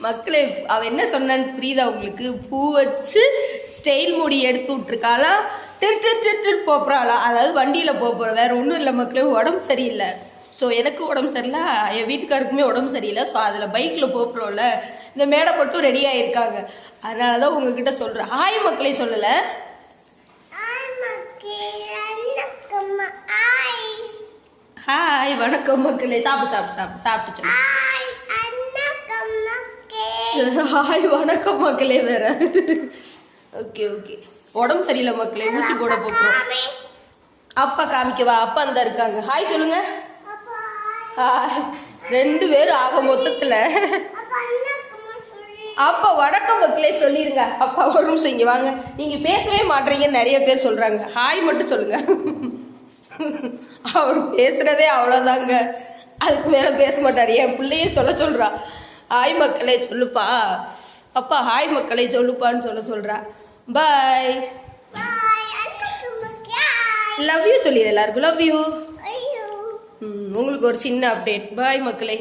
மக்களே அவ என்ன சொன்னான்னு புரியுதா உங்களுக்கு? பூ வச்சு ஸ்டைல் முடி எடுத்து விட்டுருக்காளா, டிட்டு போப்புறாளா. அதாவது வண்டியில் போகிறோம், வேற ஒன்றும் இல்லை மக்களே. உடம்பு சரியில்லை. ஸோ எனக்கு உடம்பு சரியில்லை, என் வீட்டுக்காருக்குமே உடம்பு சரியில்லை. ஸோ அதில் பைக்கில் போகிறோம்ல, இந்த மேடை மட்டும் ரெடி ஆகியிருக்காங்க. அதனால தான் உங்ககிட்ட சொல்கிறேன். ஹாய் மக்களே சொல்லலை. ஹாய் வணக்கம் மக்களே. சாப்பிட்டு ஹாய் வணக்கம் மக்களே. வேற ஓகே உடம்பு சரியில்லை மக்களே, ஊசி போட போகிறோம். அப்பா காமிக்கவா? அப்பா அந்த இருக்காங்க. ஹாய் சொல்லுங்க. ஹாய். 2 பேரும் ஆக மொத்தத்தில் அப்பா வணக்கம் மக்களே சொல்லிருங்க. அப்பா ஒரு நிமிஷம் இங்கே வாங்க. நீங்கள் பேசவே மாட்டீங்கன்னு நிறைய பேர் சொல்கிறாங்க. ஹாய் மட்டும் சொல்லுங்க. அவர் பேசுகிறதே அவ்வளோதாங்க, அதுக்கு மேலே பேச மாட்டார். என் பிள்ளையே சொல்கிறா, ஹாய் மக்களே சொல்லுப்பா. அப்பா ஹாய் மக்களே சொல்லுப்பான்னு சொல்கிறா. பாய், லவ் யூ சொல்லிடு எல்லாருக்கும். Love you. உங்களுக்கு ஒரு சின்ன அப்டேட். பாய் மக்களே.